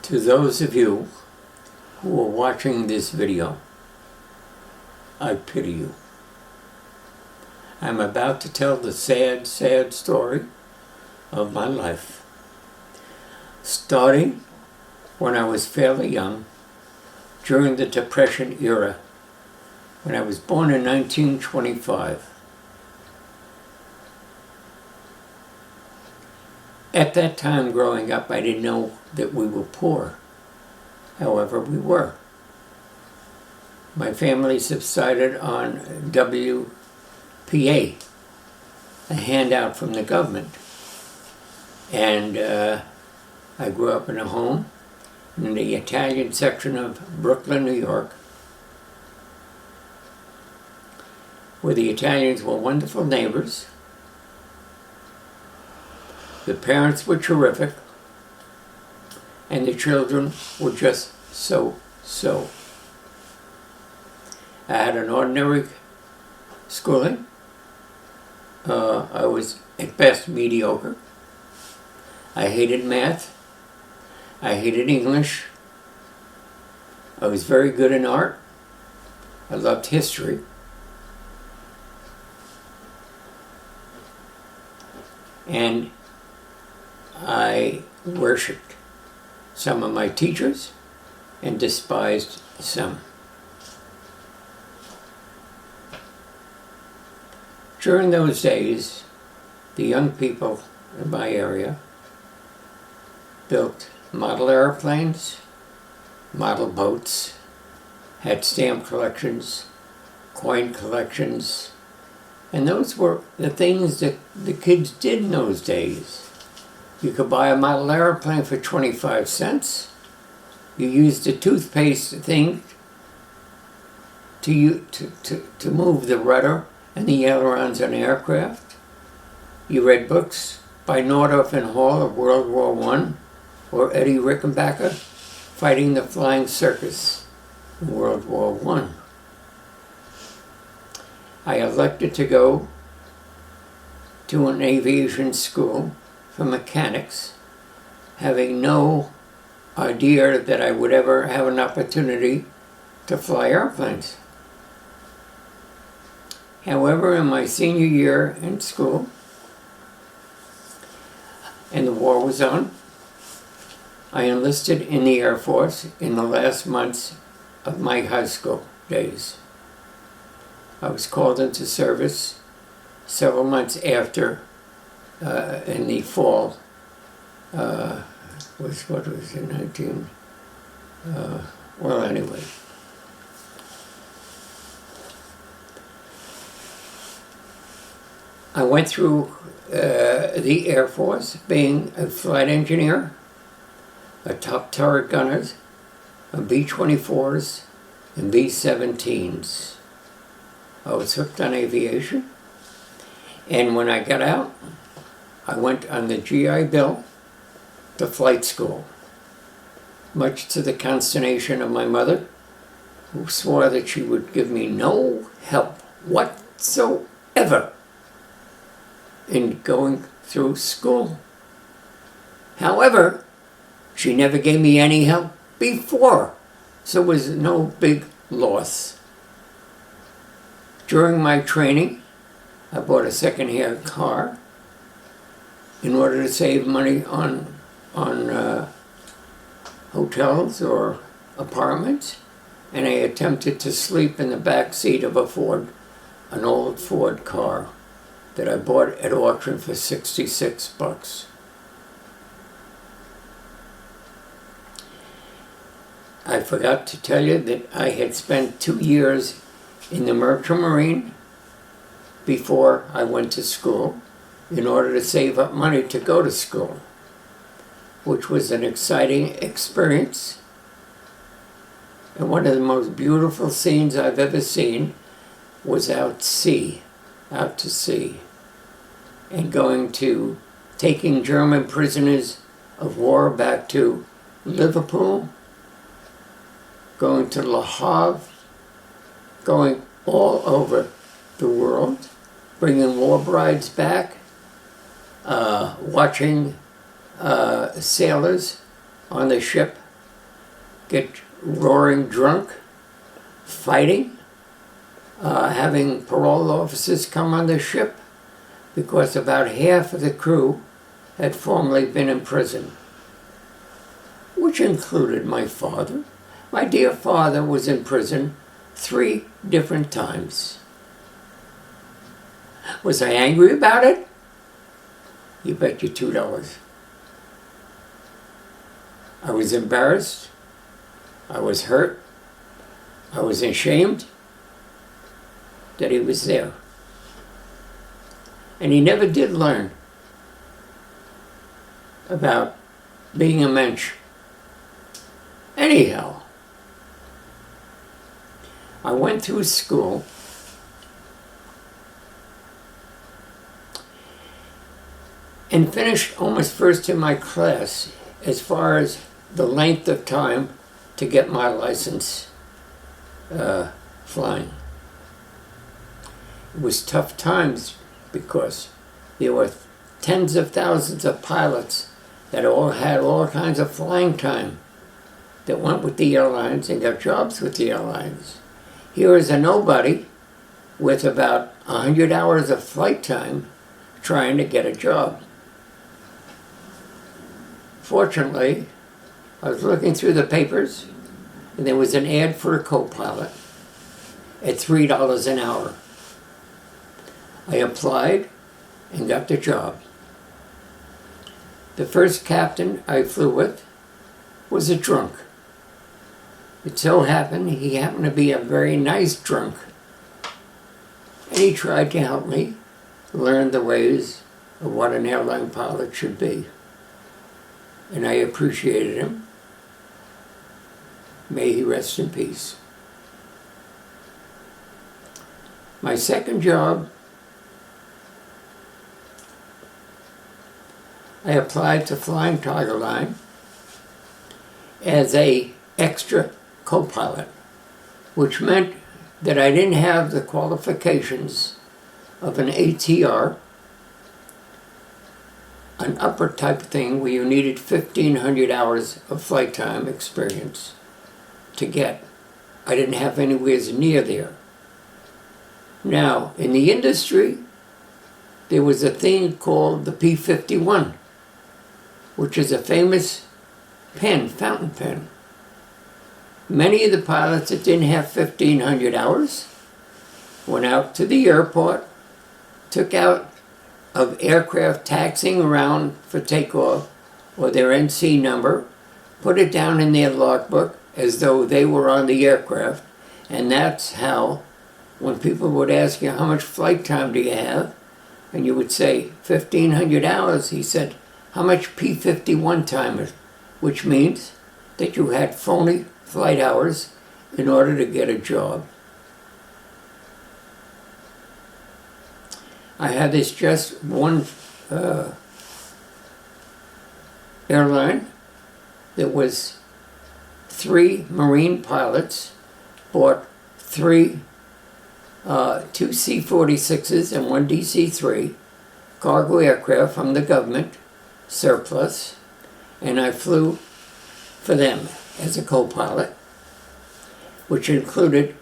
To those of you who are watching this video, I pity you. I'm about to tell the sad, sad story of my life. Starting when I was fairly young, during the Depression era, when I was born in 1925. At that time growing up, I didn't know that we were poor. However, we were. My family subsisted on WPA, a handout from the government. And I grew up in a home in the Italian section of Brooklyn, New York, where the Italians were wonderful neighbors. The parents were terrific, and the children were just so. I had an ordinary schooling. I was at best mediocre. I hated math. I hated English. I was very good in art. I loved history. And I worshipped some of my teachers and despised some. During those days, the young people in my area built model airplanes, model boats, had stamp collections, coin collections, and those were the things that the kids did in those days. You could buy a model airplane for 25 cents. You used the toothpaste thing to move the rudder and the ailerons on aircraft. You read books by Nordhoff and Hall of World War I, or Eddie Rickenbacker fighting the flying circus in World War I. I elected to go to an aviation school for mechanics, having no idea that I would ever have an opportunity to fly airplanes. However, in my senior year in school, and the war was on, I enlisted in the Air Force in the last months of my high school days. I was called into service several months after, in the fall, what was it, 19, well, anyway. I went through the Air Force, being a flight engineer, a top turret gunner, a B-24s, and B-17s. I was hooked on aviation, and when I got out, I went on the GI Bill to flight school, much to the consternation of my mother, who swore that she would give me no help whatsoever in going through school. However, she never gave me any help before, so it was no big loss. During my training, I bought a second-hand car in order to save money on hotels or apartments, and I attempted to sleep in the back seat of an old Ford car that I bought at auction for $66. I forgot to tell you that I had spent 2 years in the Merchant Marine before I went to school in order to save up money to go to school, which was an exciting experience. And one of the most beautiful scenes I've ever seen was out to sea, and taking German prisoners of war back to Liverpool, going to Le Havre, going all over the world, bringing war brides back, watching sailors on the ship get roaring drunk, fighting, having parole officers come on the ship, because about half of the crew had formerly been in prison, which included my father. My dear father was in prison 3 different times. Was I angry about it? You bet you $2. I was embarrassed. I was hurt. I was ashamed that he was there. And he never did learn about being a mensch. Anyhow, I went through school and finished almost first in my class as far as the length of time to get my license flying. It was tough times because there were tens of thousands of pilots that all had all kinds of flying time that went with the airlines and got jobs with the airlines. Here is a nobody with about 100 hours of flight time trying to get a job. Fortunately, I was looking through the papers and there was an ad for a co-pilot at $3 an hour. I applied and got the job. The first captain I flew with was a drunk. It so happened he happened to be a very nice drunk. And he tried to help me learn the ways of what an airline pilot should be. And I appreciated him. May he rest in peace. My second job, I applied to Flying Tiger Line as a extra co-pilot, which meant that I didn't have the qualifications of an ATR, an upper type thing where you needed 1,500 hours of flight time experience to get. I didn't have anywhere near there. Now, in the industry, there was a thing called the P-51, which is a famous pen, fountain pen. Many of the pilots that didn't have 1,500 hours went out to the airport, took out of aircraft taxiing around for takeoff or their NC number, put it down in their logbook as though they were on the aircraft, and that's how, when people would ask you how much flight time do you have, and you would say 1,500 hours, he said, how much P-51 time is, which means that you had phony flight hours in order to get a job. I had this just one airline that was 3 Marine pilots, bought 2 C-46s and 1 DC-3 cargo aircraft from the government, surplus, and I flew for them as a co-pilot, which included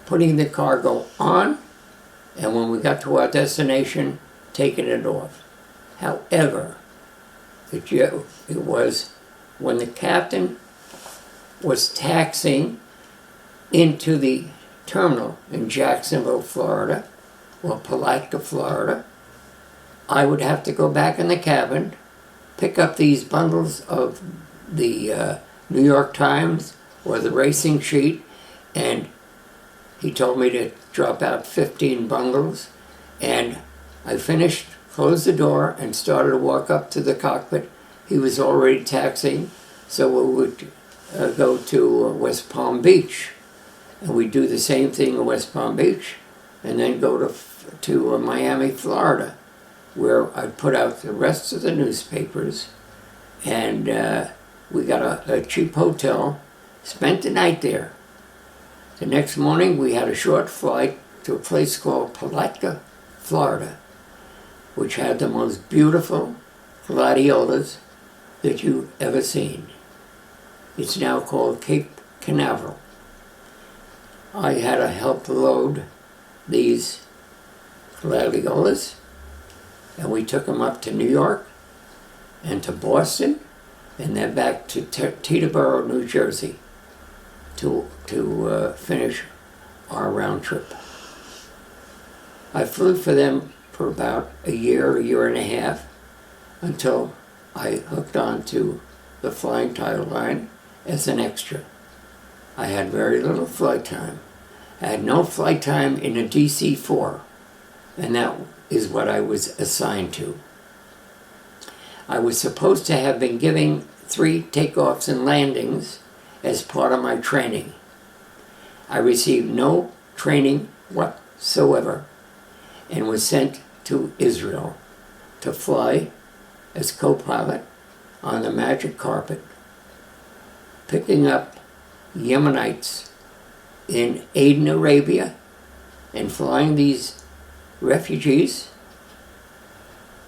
putting the cargo on, and when we got to our destination, taking it off. However, it was when the captain was taxiing into the terminal in Jacksonville, Florida, or Palatka, Florida, I would have to go back in the cabin, pick up these bundles of the New York Times or the racing sheet, and he told me to drop out 15 bundles, and I finished, closed the door, and started to walk up to the cockpit. He was already taxiing, so we would go to West Palm Beach, and we'd do the same thing in West Palm Beach, and then go to Miami, Florida, where I'd put out the rest of the newspapers, and we got a cheap hotel, spent the night there. The next morning, we had a short flight to a place called Palatka, Florida, which had the most beautiful gladiolas that you've ever seen. It's now called Cape Canaveral. I had to help load these gladiolas, and we took them up to New York and to Boston, and then back to Teterboro, New Jersey, to finish our round trip. I flew for them for about a year and a half, until I hooked on to the flying title line as an extra. I had very little flight time. I had no flight time in a DC-4, and that is what I was assigned to. I was supposed to have been giving 3 takeoffs and landings as part of my training. I received no training whatsoever and was sent to Israel to fly as co-pilot on the magic carpet, picking up Yemenites in Aden, Arabia, and flying these refugees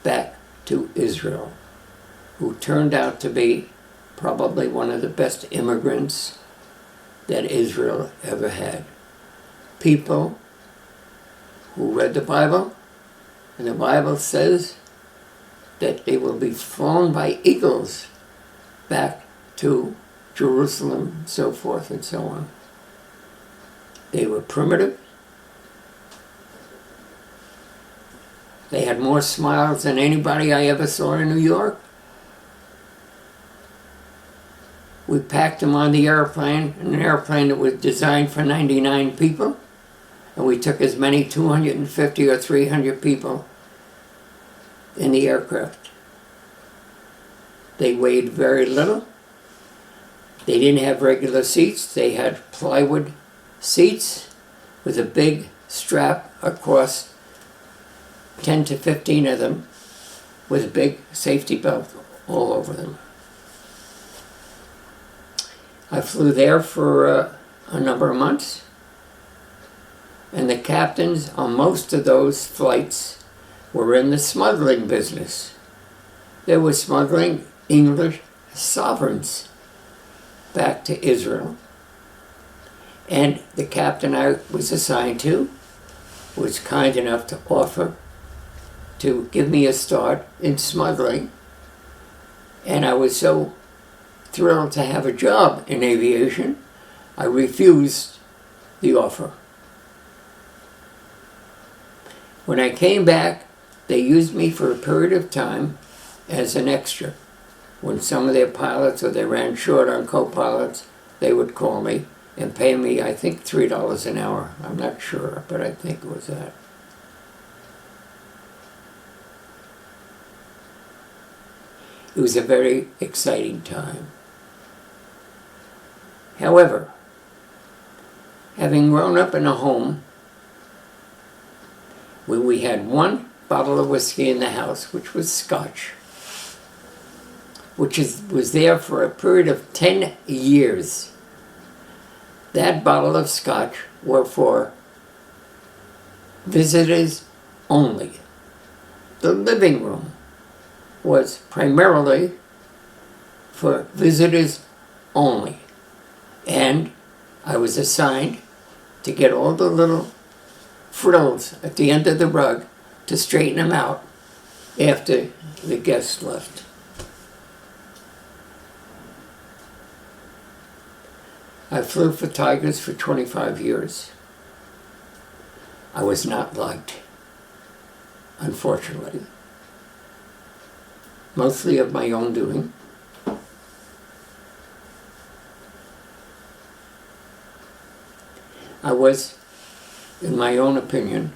back to Israel, who turned out to be probably one of the best immigrants that Israel ever had. People who read the Bible, and the Bible says that they will be flown by eagles back to Jerusalem, so forth and so on. They were primitive. They had more smiles than anybody I ever saw in New York. We packed them on the airplane, an airplane that was designed for 99 people, and we took as many 250 or 300 people in the aircraft. They weighed very little. They didn't have regular seats. They had plywood seats with a big strap across 10 to 15 of them with a big safety belt all over them. I flew there for a number of months, and the captains on most of those flights were in the smuggling business. They were smuggling English sovereigns back to Israel. And the captain I was assigned to was kind enough to offer to give me a start in smuggling. And I was so thrilled to have a job in aviation, I refused the offer. When I came back, they used me for a period of time as an extra. When some of their pilots, or they ran short on co-pilots, they would call me and pay me, I think, $3 an hour. I'm not sure, but I think it was that. It was a very exciting time. However, having grown up in a home where we had one bottle of whiskey in the house, which was Scotch, which was there for a period of 10 years. That bottle of Scotch were for visitors only. The living room was primarily for visitors only. And I was assigned to get all the little frills at the end of the rug to straighten them out after the guests left. I flew for Tigers for 25 years. I was not liked, unfortunately. Mostly of my own doing. I was, in my own opinion,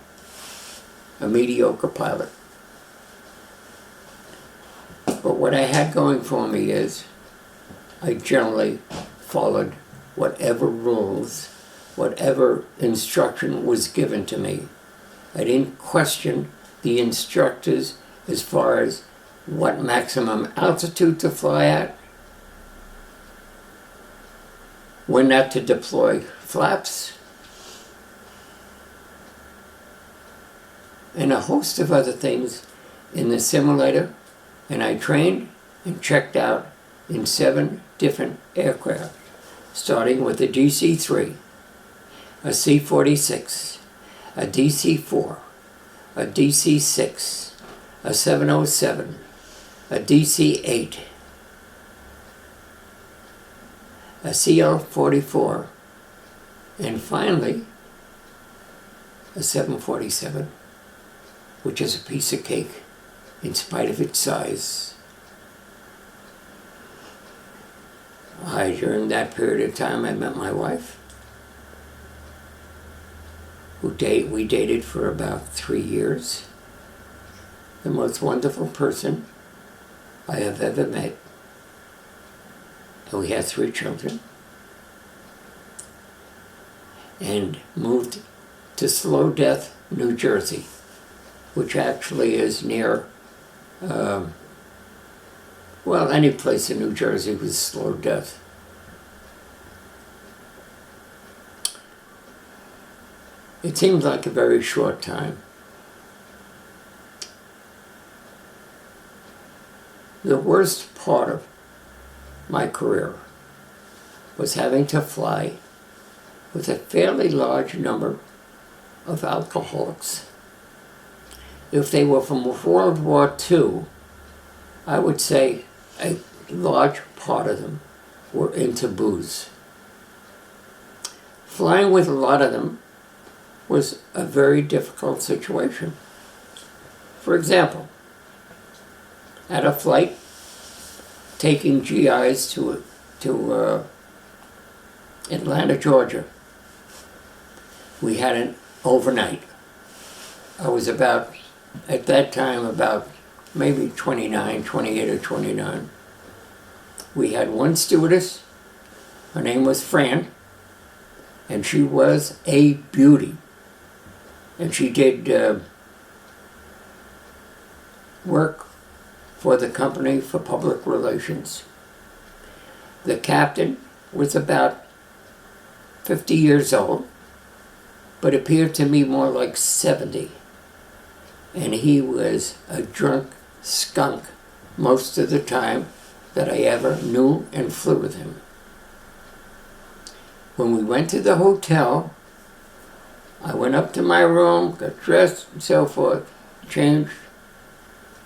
a mediocre pilot. But what I had going for me is I generally followed whatever rules, whatever instruction was given to me. I didn't question the instructors as far as what maximum altitude to fly at, when not to deploy flaps, and a host of other things in the simulator and I trained and checked out in 7 different aircraft, starting with a DC-3, a C-46, a DC-4, a DC-6, a 707, a DC-8, a CL-44, and finally a 747, which is a piece of cake in spite of its size. During that period of time, I met my wife, we dated for about 3 years. The most wonderful person I have ever met. And we had 3 children. And moved to Slow Death, New Jersey, which actually is near, any place in New Jersey with slow death. It seems like a very short time. The worst part of my career was having to fly with a fairly large number of alcoholics. If they were from World War II, I would say a large part of them were into booze. Flying with a lot of them was a very difficult situation. For example, at a flight taking GIs to Atlanta, Georgia, we had an overnight. I was about, at that time, about maybe 28 or 29. We had one stewardess, her name was Fran, and she was a beauty. And she did work for the company for public relations. The captain was about 50 years old, but appeared to me more like 70. And he was a drunk skunk most of the time that I ever knew and flew with him. When we went to the hotel, I went up to my room, got dressed and so forth, changed,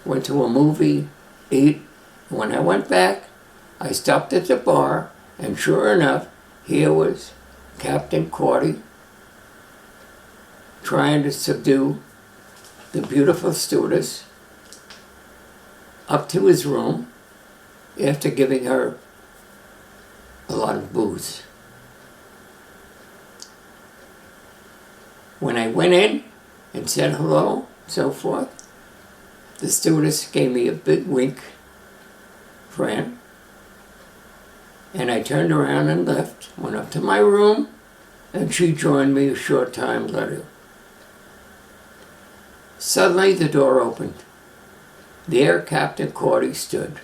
went to a movie, ate. When I went back, I stopped at the bar, and sure enough, here was Captain Cordy trying to subdue the beautiful stewardess up to his room after giving her a lot of booze. When I went in and said hello, so forth, the stewardess gave me a big wink, Fran, and I turned around and left, went up to my room, and she joined me a short time later. Suddenly the door opened. There Captain Cordy stood.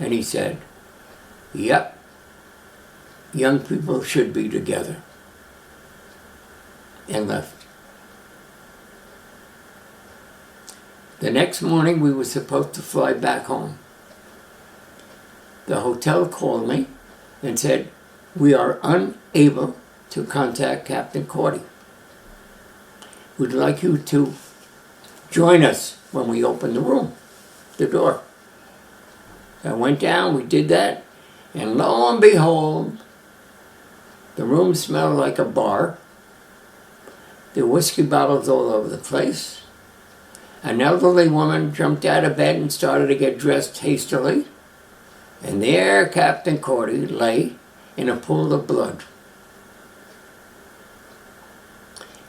And he said, "Yep, young people should be together." And left. The next morning we were supposed to fly back home. The hotel called me and said, "We are unable to contact Captain Cordy. We'd like you to join us when we open the room, the door." I went down, we did that, and lo and behold, the room smelled like a bar. There were whiskey bottles all over the place. An elderly woman jumped out of bed and started to get dressed hastily. And there Captain Cordy lay in a pool of blood.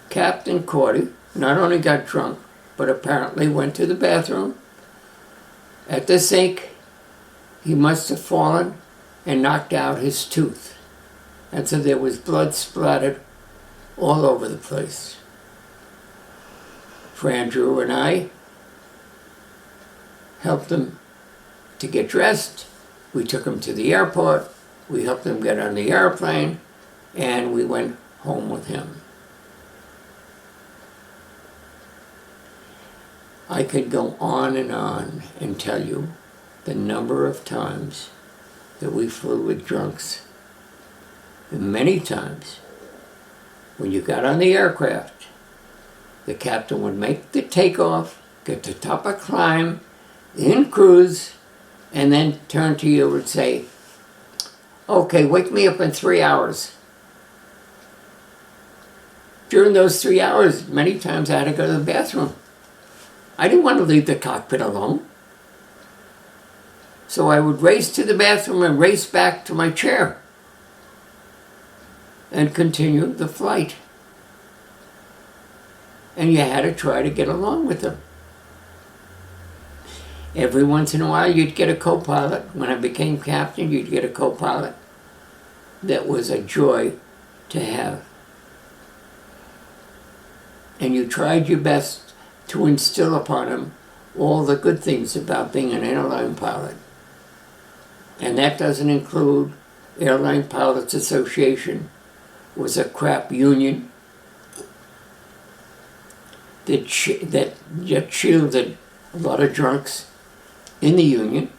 Captain Cordy not only got drunk, but apparently went to the bathroom. At the sink, he must have fallen and knocked out his tooth. And so there was blood splattered all over the place. Fran Drew and I helped him to get dressed. We took him to the airport. We helped him get on the airplane, and we went home with him. I could go on and tell you the number of times that we flew with drunks. And many times, when you got on the aircraft, the captain would make the takeoff, get to top of climb, in cruise, and then turn to you and say, okay, wake me up in 3 hours. During those 3 hours, many times I had to go to the bathroom. I didn't want to leave the cockpit alone. So I would race to the bathroom and race back to my chair and continue the flight. And you had to try to get along with them. Every once in a while you'd get a co-pilot. When I became captain, you'd get a co-pilot that was a joy to have. And you tried your best to instill upon him all the good things about being an airline pilot. And that doesn't include Airline Pilots Association, was a crap union that shielded a lot of drunks in the union.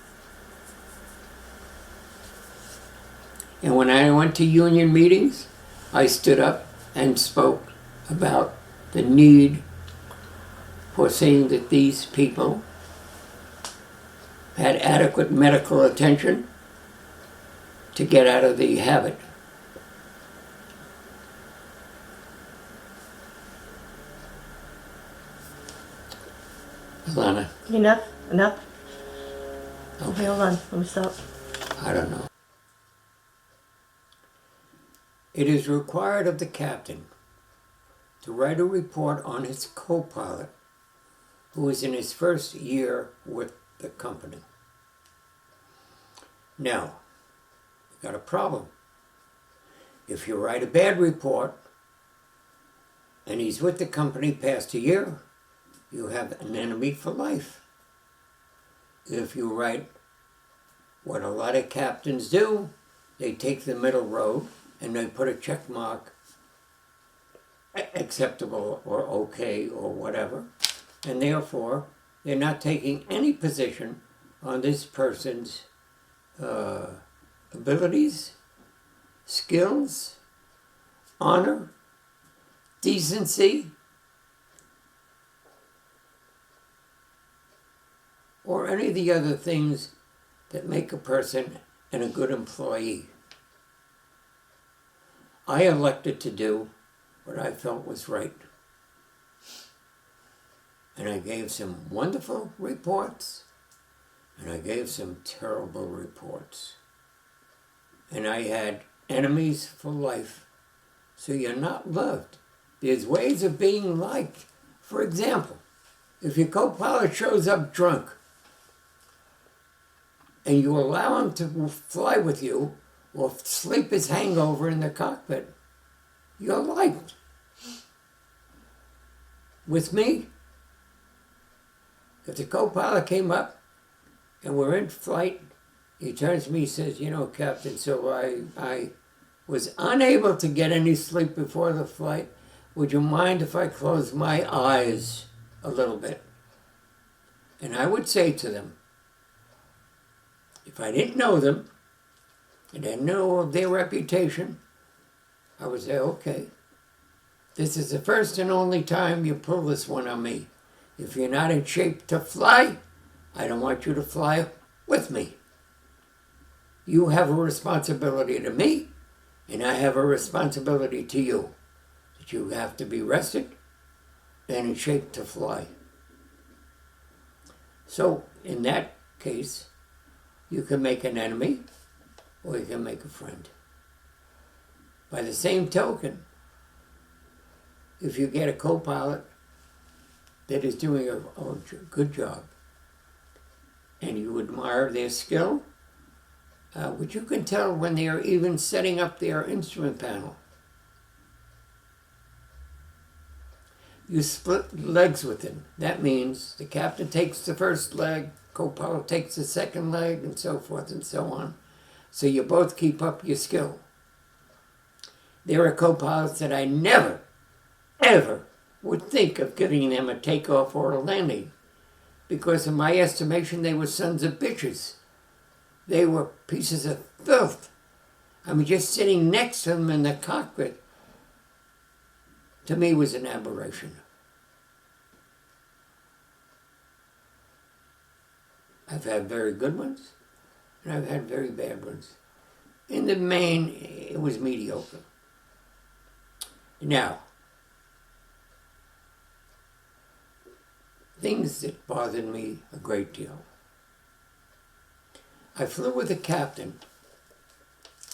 And when I went to union meetings, I stood up and spoke about the need for seeing that these people had adequate medical attention to get out of the habit. Alana. Enough? Okay. Okay, hold on. Let me stop. I don't know. It is required of the captain to write a report on his co-pilot who is in his first year with the company. Now, we've got a problem. If you write a bad report and he's with the company past a year, you have an enemy for life. If you write what a lot of captains do, they take the middle road and they put a check mark, acceptable or okay or whatever, and therefore they're not taking any position on this person's abilities, skills, honor, decency, or any of the other things that make a person and a good employee. I elected to do what I felt was right. And I gave some wonderful reports, and I gave some terrible reports. And I had enemies for life. So you're not loved. There's ways of being liked. For example, if your co-pilot shows up drunk, and you allow him to fly with you or sleep his hangover in the cockpit, you're liked. With me, if the co-pilot came up and we're in flight, he turns to me and says, you know, Captain, so I was unable to get any sleep before the flight. Would you mind if I close my eyes a little bit? And I would say to them, if I didn't know them, and I know their reputation, I would say, okay, this is the first and only time you pull this one on me. If you're not in shape to fly, I don't want you to fly with me. You have a responsibility to me, and I have a responsibility to you. That you have to be rested and in shape to fly. So, in that case, you can make an enemy or you can make a friend. By the same token, if you get a co-pilot that is doing a good job and you admire their skill, which you can tell when they are even setting up their instrument panel. You split legs with him. That means the captain takes the first leg, co-pilot takes the second leg, and so forth and so on. So you both keep up your skill. There are co-pilots that I never, ever would think of giving them a takeoff or a landing because in my estimation they were sons of bitches. They were pieces of filth. I mean, just sitting next to them in the cockpit, to me, was an aberration. I've had very good ones, and I've had very bad ones. In the main, it was mediocre. Now, things that bothered me a great deal. I flew with a captain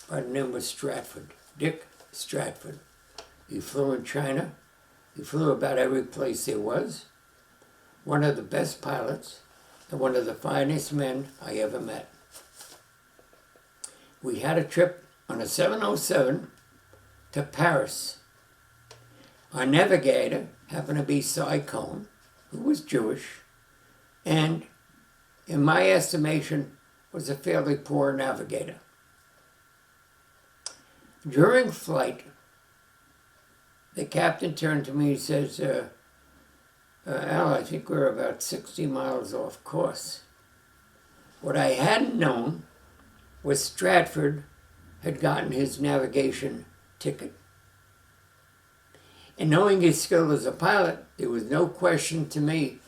by the name of Stratford, Dick Stratford. He flew in China. He flew about every place there was. One of the best pilots and one of the finest men I ever met. We had a trip on a 707 to Paris. Our navigator happened to be Cy Cohen, who was Jewish, and in my estimation was a fairly poor navigator. During flight, the captain turned to me and says, Al, I think we're about 60 miles off course. What I hadn't known was Stratford had gotten his navigation ticket. And knowing his skill as a pilot, there was no question to me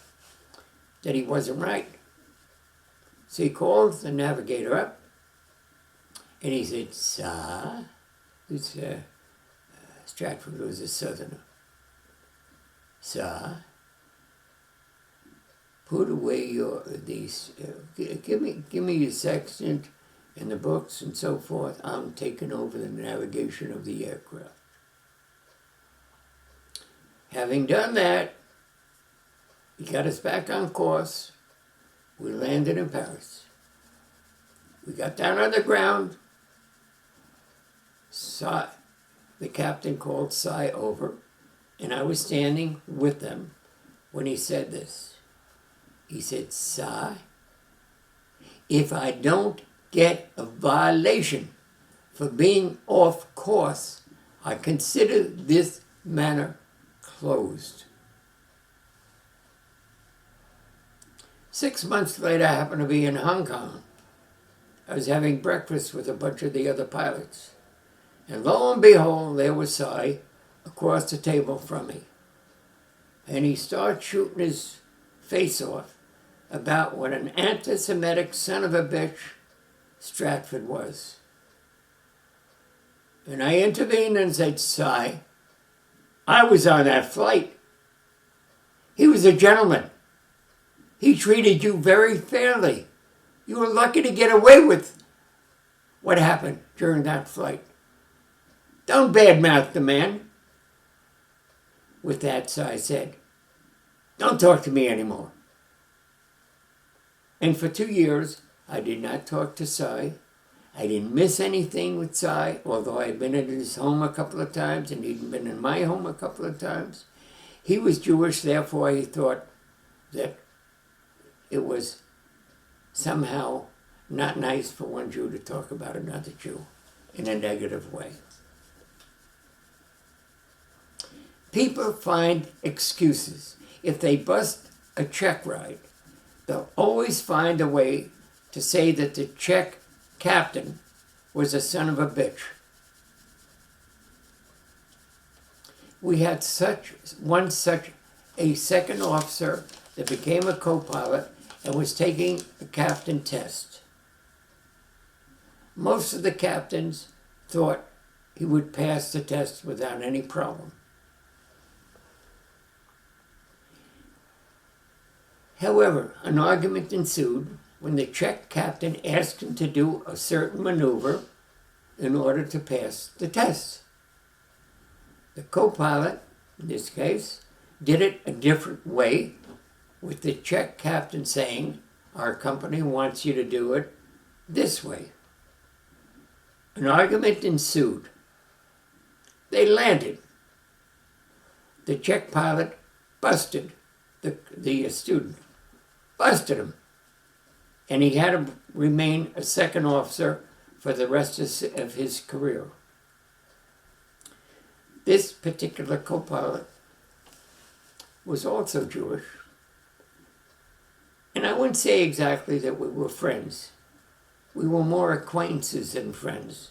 that he wasn't right. So he called the navigator up, and he said, Sir, Stratford was a southerner. Sir, put away give me your sextant and the books and so forth. I'm taking over the navigation of the aircraft. Having done that, he got us back on course. We landed in Paris. We got down on the ground. The captain called Cy over, and I was standing with them when he said this. He said, Cy, if I don't get a violation for being off course, I consider this matter closed. 6 months later, I happened to be in Hong Kong. I was having breakfast with a bunch of the other pilots. And lo and behold, there was Cy across the table from me. And he starts shooting his face off about what an anti-Semitic son of a bitch Stratford was. And I intervened and said, Cy, I was on that flight. He was a gentleman. He treated you very fairly. You were lucky to get away with what happened during that flight. Don't badmouth the man. With that, Cy said, don't talk to me anymore. And for 2 years, I did not talk to Cy. I didn't miss anything with Cy, although I had been in his home a couple of times and he'd been in my home a couple of times. He was Jewish, therefore he thought that it was somehow not nice for one Jew to talk about another Jew in a negative way. People find excuses. If they bust a check ride, they'll always find a way to say that the check captain was a son of a bitch. We had such a second officer that became a co-pilot and was taking a captain test. Most of the captains thought he would pass the test without any problem. However, an argument ensued when the Czech captain asked him to do a certain maneuver in order to pass the test. The co-pilot, in this case, did it a different way, with the Czech captain saying, our company wants you to do it this way. An argument ensued. They landed. The Czech pilot busted the student. Busted him. And he had to remain a second officer for the rest of his career. This particular co-pilot was also Jewish. And I wouldn't say exactly that we were friends. We were more acquaintances than friends.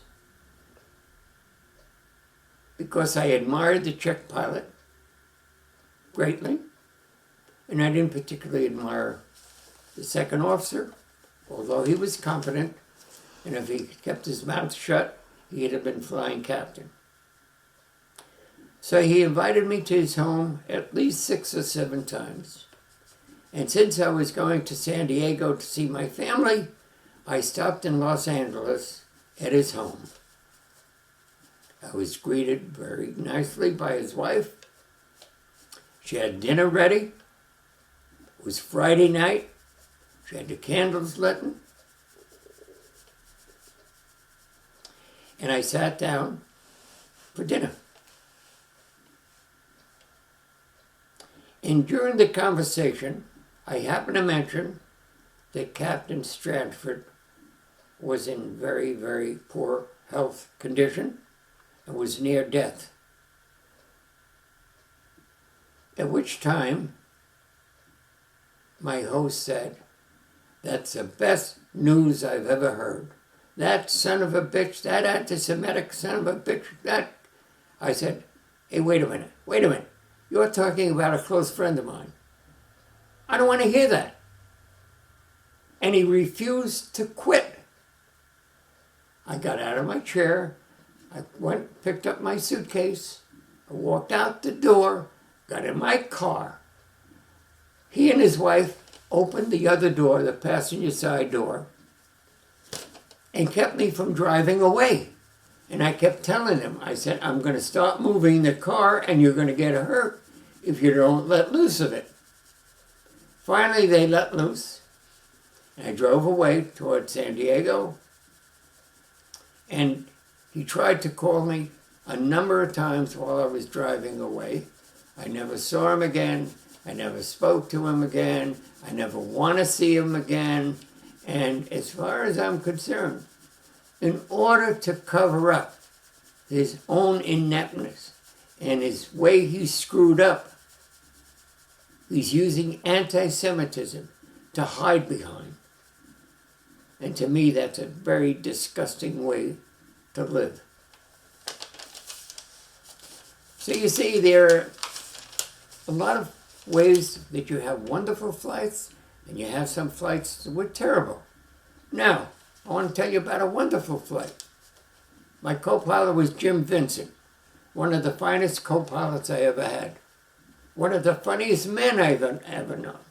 Because I admired the Czech pilot greatly, and I didn't particularly admire the second officer, although he was competent, and if he kept his mouth shut, he'd have been flying captain. So he invited me to his home at least 6 or 7 times. And since I was going to San Diego to see my family, I stopped in Los Angeles at his home. I was greeted very nicely by his wife. She had dinner ready. It was Friday night. She had the candles lit. And I sat down for dinner. And during the conversation, I happened to mention that Captain Stratford was in very, very poor health condition and was near death. At which time, my host said, "That's the best news I've ever heard. That son of a bitch, that anti-Semitic son of a bitch, that..." I said, "Hey, wait a minute. You're talking about a close friend of mine. I don't want to hear that." And he refused to quit. I got out of my chair. I went, picked up my suitcase. I walked out the door, got in my car. He and his wife opened the other door, the passenger side door, and kept me from driving away. And I kept telling them, I said, "I'm going to start moving the car and you're going to get hurt if you don't let loose of it." Finally, they let loose. And I drove away toward San Diego. And he tried to call me a number of times while I was driving away. I never saw him again. I never spoke to him again. I never want to see him again. And as far as I'm concerned, in order to cover up his own ineptness and his way he screwed up, he's using anti-Semitism to hide behind. And to me, that's a very disgusting way to live. So you see, there are a lot of ways that you have wonderful flights, and you have some flights that were terrible. Now, I want to tell you about a wonderful flight. My co-pilot was Jim Vincent, one of the finest co-pilots I ever had. One of the funniest men I've ever known.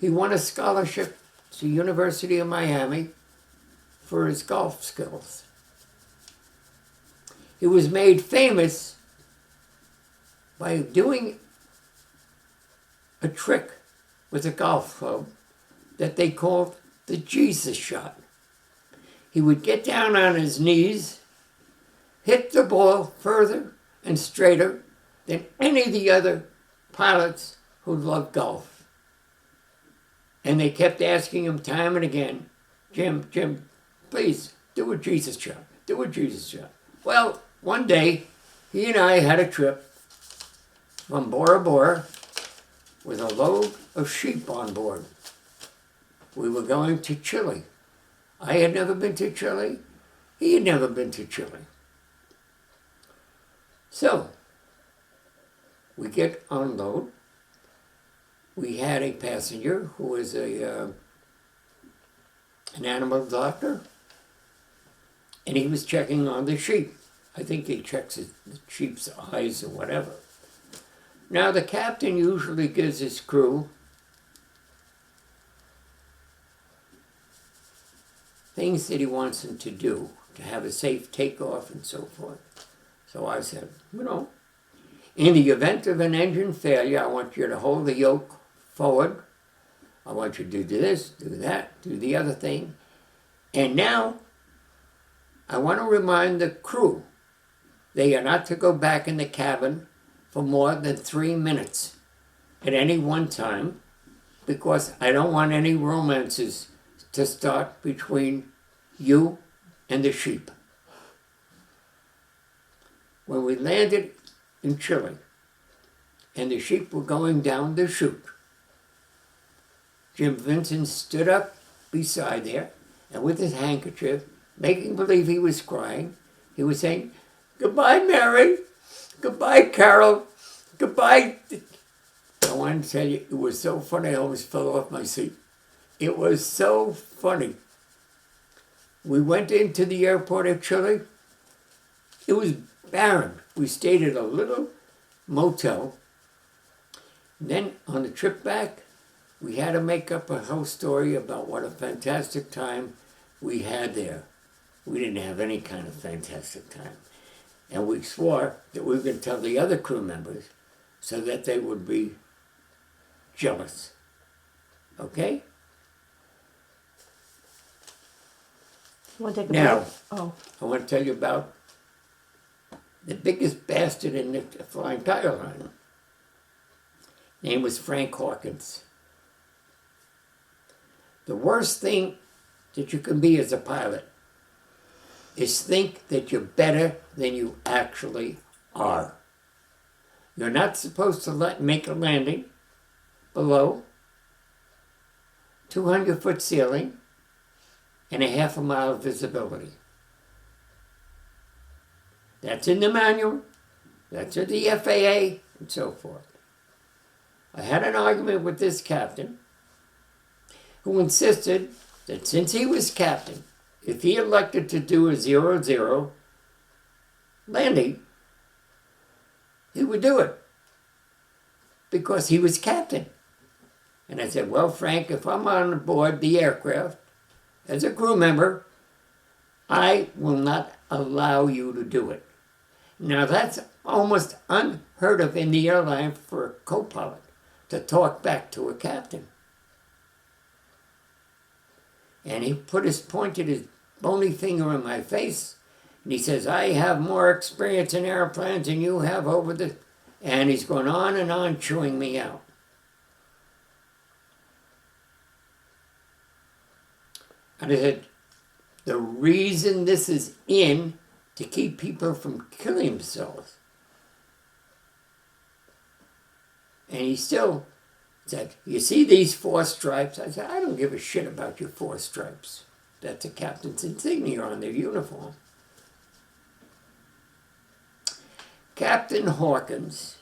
He won a scholarship to the University of Miami for his golf skills. He was made famous by doing a trick with a golf club that they called the Jesus shot. He would get down on his knees, hit the ball further and straighter than any of the other pilots who loved golf. And they kept asking him time and again, Jim, please, do a Jesus shot. Do a Jesus shot." Well, one day, he and I had a trip from Bora Bora with a load of sheep on board. We were going to Chile. I had never been to Chile. He had never been to Chile. So, we get on load. We had a passenger who was an animal doctor, and he was checking on the sheep. I think he checks the sheep's eyes or whatever. Now, the captain usually gives his crew things that he wants them to do, to have a safe takeoff and so forth. So I said, in the event of an engine failure, I want you to hold the yoke forward. I want you to do this, do that, do the other thing. And now, I want to remind the crew, they are not to go back in the cabin for more than 3 minutes at any one time, because I don't want any romances to start between you and the sheep. When we landed in Chile, and the sheep were going down the chute, Jim Vincent stood up beside there, and with his handkerchief, making believe he was crying, he was saying, "Goodbye, Mary. Goodbye, Carol. Goodbye." I want to tell you, it was so funny, I almost fell off my seat. It was so funny. We went into the airport of Chile. It was barren. We stayed at a little motel. And then on the trip back, we had to make up a whole story about what a fantastic time we had there. We didn't have any kind of fantastic time. And we swore that we were going to tell the other crew members so that they would be jealous. Okay? Want to take a Now, break? Oh, I want to tell you about the biggest bastard in the flying tire line. His name was Frank Hawkins. The worst thing that you can be as a pilot is think that you're better than you actually are. You're not supposed to make a landing below 200-foot ceiling and a half a mile of visibility. That's in the manual, that's in the FAA, and so forth. I had an argument with this captain who insisted that since he was captain, if he elected to do a 0-0 landing, he would do it because he was captain. And I said, well, Frank, if I'm on board the aircraft as a crew member, I will not allow you to do it. Now, that's almost unheard of in the airline for a co-pilot to talk back to a captain. And he pointed his bony finger in my face, and he says, I have more experience in airplanes than you have over the... And he's going on and on, chewing me out. And I said, the reason this is in to keep people from killing themselves. And he still said, you see these 4 stripes? I said, I don't give a shit about your 4 stripes. That's a captain's insignia on their uniform. Captain Hawkins,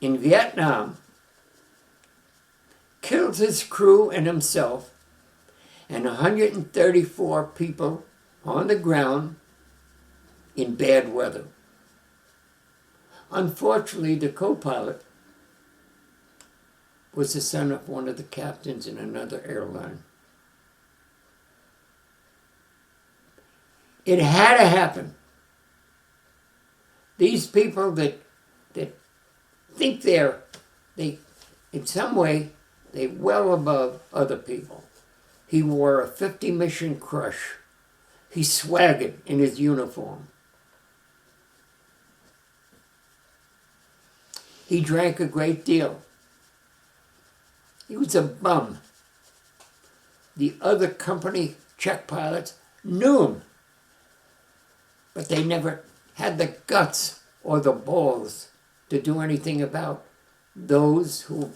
in Vietnam, killed his crew and himself and 134 people on the ground in bad weather. Unfortunately, the co-pilot was the son of one of the captains in another airline. It had to happen. These people that think they in some way, they're well above other people. He wore a 50 mission crush. He swaggered in his uniform. He drank a great deal. He was a bum. The other company check pilots knew him, but they never had the guts or the balls to do anything about those who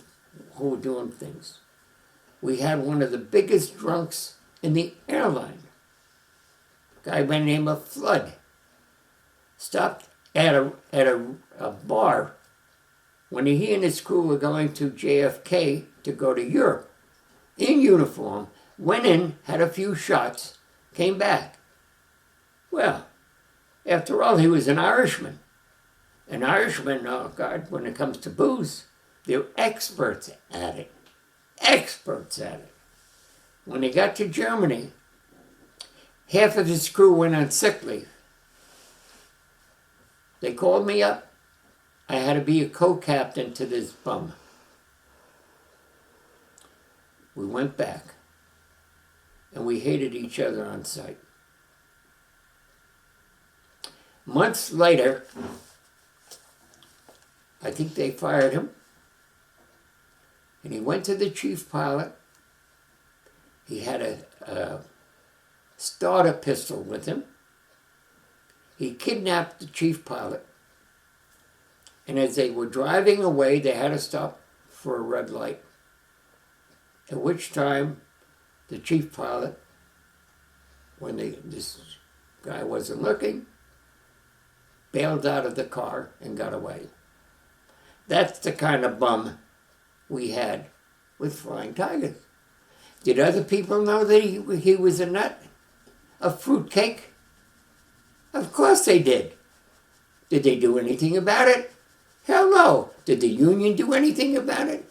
were doing things. We had one of the biggest drunks in the airline, a guy by the name of Flood, stopped at a bar when he and his crew were going to JFK to go to Europe, in uniform, went in, had a few shots, came back. Well, after all, he was an Irishman. An Irishman, oh God, when it comes to booze, they're experts at it. Experts at it. When he got to Germany, half of his crew went on sick leave. They called me up. I had to be a co-captain to this bum. We went back, and we hated each other on sight. Months later, I think they fired him, and he went to the chief pilot. He had a starter pistol with him. He kidnapped the chief pilot, and as they were driving away, they had to stop for a red light. at which time the chief pilot, when this guy wasn't looking, bailed out of the car and got away. That's the kind of bum we had with Flying Tigers. Did other people know that he was a nut? A fruitcake? Of course they did. Did they do anything about it? Hell no. Did the union do anything about it?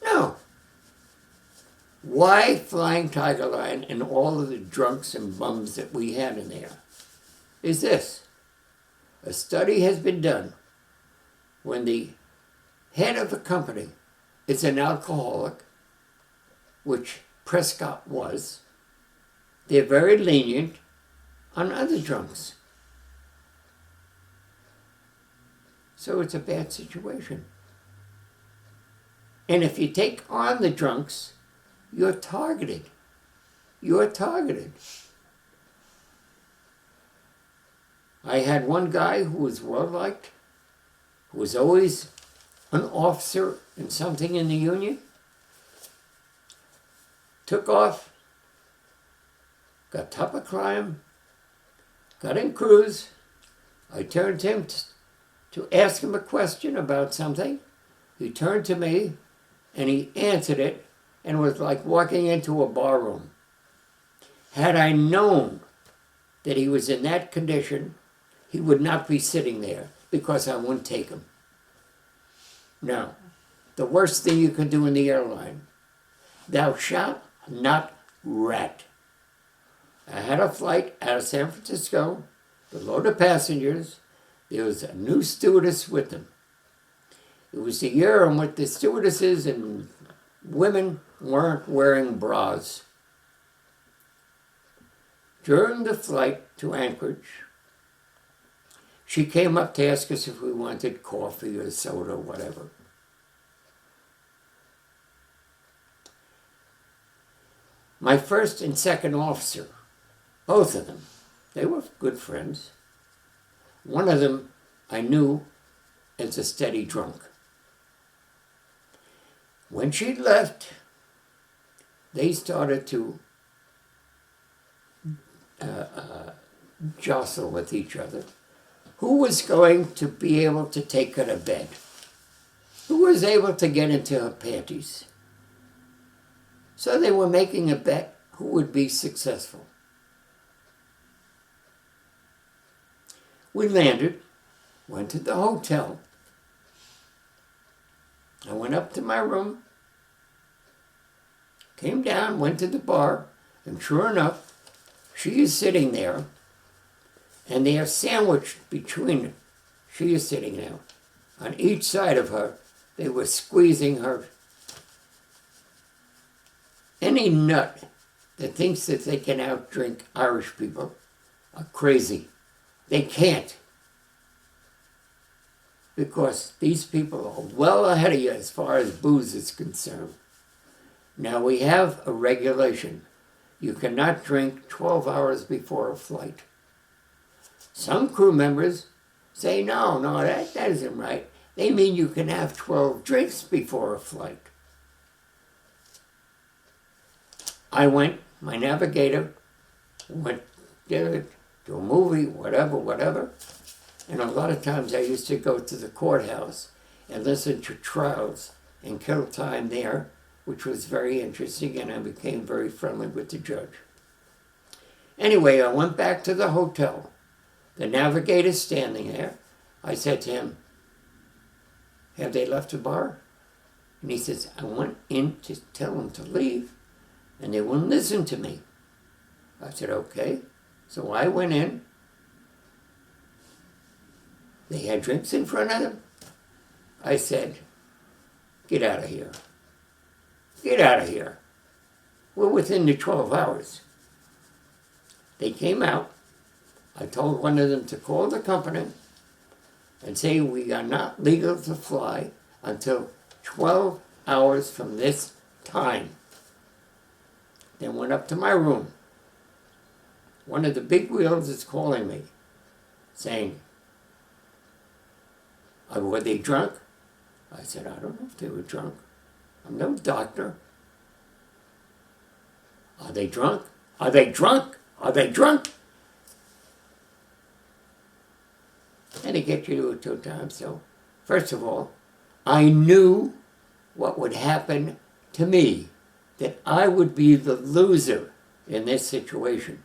No. Why Flying Tiger Line and all of the drunks and bums that we had in there is this. A study has been done. When the head of a company is an alcoholic, which Prescott was, they're very lenient on other drunks. So it's a bad situation. And if you take on the drunks, you're targeted. You're targeted. I had one guy who was well-liked, who was always an officer in something in the union, took off, got top of crime, got in cruise. I turned to him to ask him a question about something. He turned to me and he answered it, and it was like walking into a bar room. Had I known that he was in that condition, he would not be sitting there because I wouldn't take him. Now, the worst thing you can do in the airline, thou shalt not rat. I had a flight out of San Francisco, the load of passengers. There was a new stewardess with them. It was the year in which the stewardesses and women weren't wearing bras. During the flight to Anchorage, she came up to ask us if we wanted coffee or soda or whatever. My first and second officer, both of them, they were good friends. One of them I knew as a steady drunk. When she left, they started to jostle with each other. Who was going to be able to take her to bed? Who was able to get into her panties? So they were making a bet who would be successful. We landed, went to the hotel. I went up to my room, came down, went to the bar, and sure enough, she is sitting there, and they are sandwiched between her. She is sitting there. On each side of her, they were squeezing her. Any nut that thinks that they can outdrink Irish people are crazy. They can't. Because these people are well ahead of you as far as booze is concerned. Now we have a regulation. You cannot drink 12 hours before a flight. Some crew members say, no, that isn't right. They mean you can have 12 drinks before a flight. I went, my navigator went to a movie, whatever. And a lot of times I used to go to the courthouse and listen to trials and kill time there, which was very interesting, and I became very friendly with the judge. Anyway, I went back to the hotel. The navigator's standing there. I said to him, have they left the bar? And he says, I went in to tell them to leave, and they wouldn't listen to me. I said, okay. So I went in. They had drinks in front of them. I said, get out of here. Get out of here. We're within the 12 hours. They came out. I told one of them to call the company and say we are not legal to fly until 12 hours from this time. Then went up to my room. One of the big wheels is calling me, saying, were they drunk? I said, I don't know if they were drunk. I'm no doctor. Are they drunk? Are they drunk? Are they drunk? And they get you to it 2 times. So, first of all, I knew what would happen to me, that I would be the loser in this situation.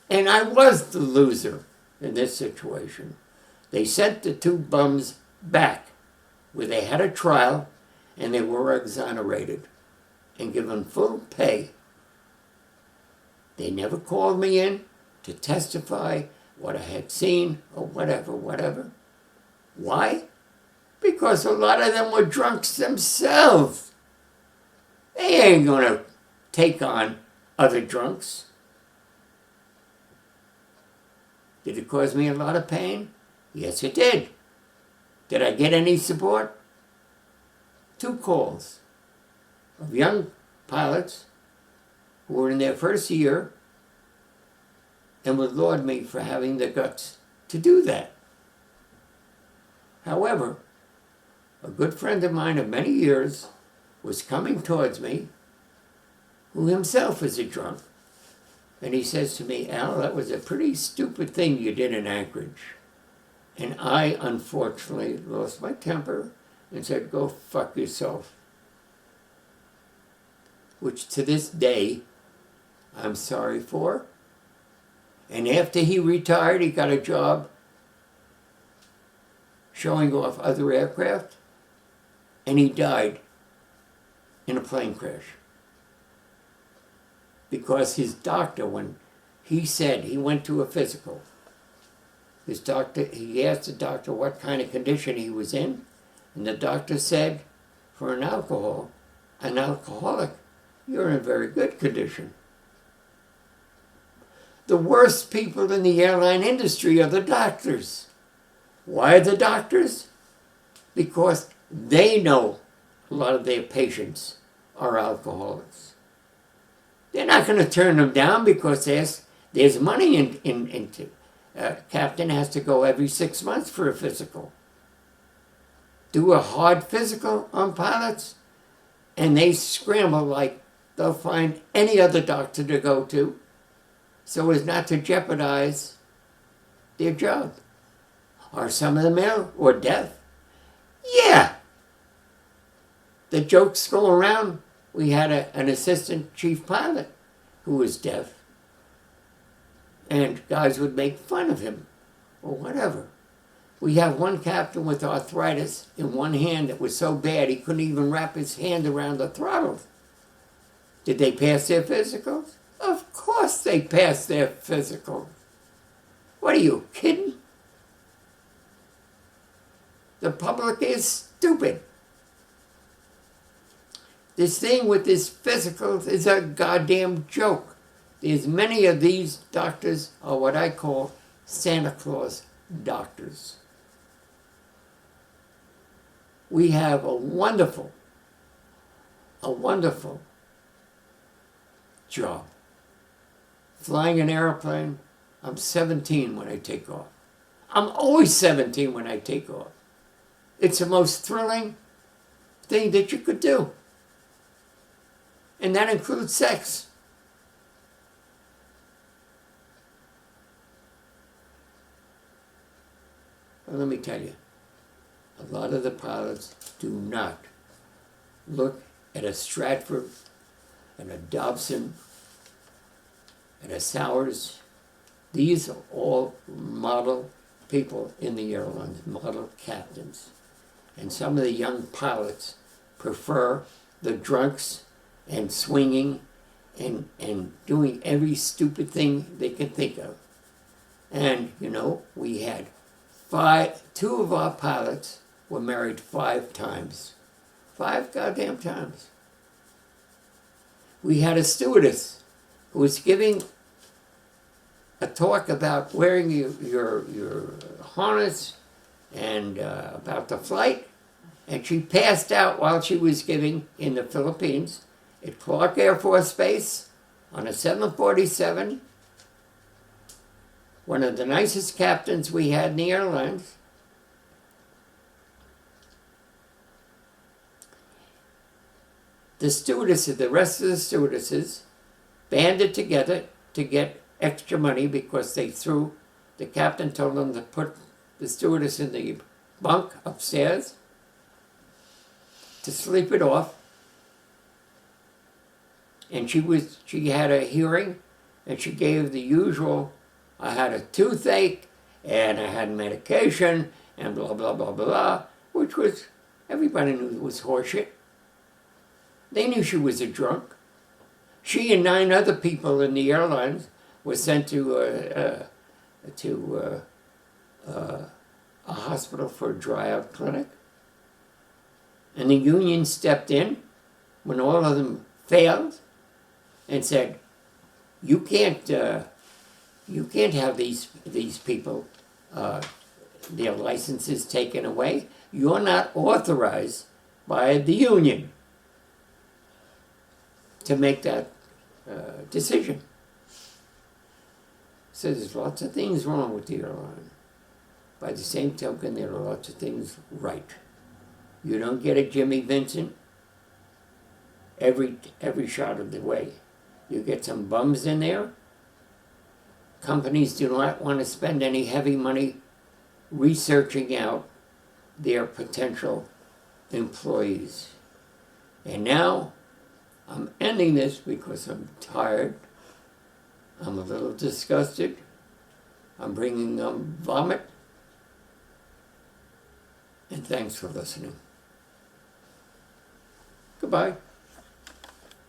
And I was the loser in this situation. They sent the 2 bums back where they had a trial and they were exonerated and given full pay. They never called me in to testify what I had seen or whatever. Why? Because a lot of them were drunks themselves. They ain't gonna take on other drunks. Did it cause me a lot of pain? Yes, it did. Did I get any support? 2 calls of young pilots who were in their first year and would laud me for having the guts to do that. However, a good friend of mine of many years was coming towards me, who himself is a drunk. And he says to me, Al, that was a pretty stupid thing you did in Anchorage. And I, unfortunately, lost my temper and said, go fuck yourself. Which to this day, I'm sorry for. And after he retired, he got a job showing off other aircraft. And he died in a plane crash. Because his doctor, when he said he went to a physical, he asked the doctor what kind of condition he was in, and the doctor said, for an alcoholic, you're in very good condition. The worst people in the airline industry are the doctors. Why are the doctors? Because they know a lot of their patients are alcoholics. They're not going to turn them down because there's money into captain has to go every 6 months for a physical. Do a hard physical on pilots, and they scramble like they'll find any other doctor to go to so as not to jeopardize their job. Are some of them ill or deaf? Yeah. The jokes go around. We had an assistant chief pilot who was deaf, and guys would make fun of him or whatever. We have one captain with arthritis in one hand that was so bad he couldn't even wrap his hand around the throttle. Did they pass their physicals? Of course they passed their physical. What are you, kidding? The public is stupid. This thing with this physical is a goddamn joke. There's many of these doctors are what I call Santa Claus doctors. We have a wonderful job. Flying an airplane, I'm 17 when I take off. I'm always 17 when I take off. It's the most thrilling thing that you could do. And that includes sex. Well, let me tell you, a lot of the pilots do not look at a Stratford and a Dobson and a Sowers. These are all model people in the airlines, model captains. And some of the young pilots prefer the drunks and swinging and doing every stupid thing they can think of. And, we had 2 of our pilots were married 5 times. 5 goddamn times. We had a stewardess who was giving a talk about wearing your harness and about the flight, and she passed out while she was giving in the Philippines at Clark Air Force Base on a 747. One of the nicest captains we had in the airlines. The rest of the stewardesses banded together to get extra money because the captain told them to put the stewardess in the bunk upstairs to sleep it off. And she had a hearing, and she gave the usual, I had a toothache, and I had medication, and blah, blah, blah, blah, which was, everybody knew it was horseshit. They knew she was a drunk. She and 9 other people in the airlines were sent to a hospital for a dry-out clinic. And the union stepped in when all of them failed and said, you can't have these people their licenses taken away. You're not authorized by the union to make that decision. So there's lots of things wrong with the airline. By the same token, there are lots of things right. You don't get a Jimmy Vincent every shot of the way. You get some bums in there. Companies do not want to spend any heavy money researching out their potential employees. And now, I'm ending this because I'm tired. I'm a little disgusted. I'm bringing vomit. And thanks for listening. Goodbye.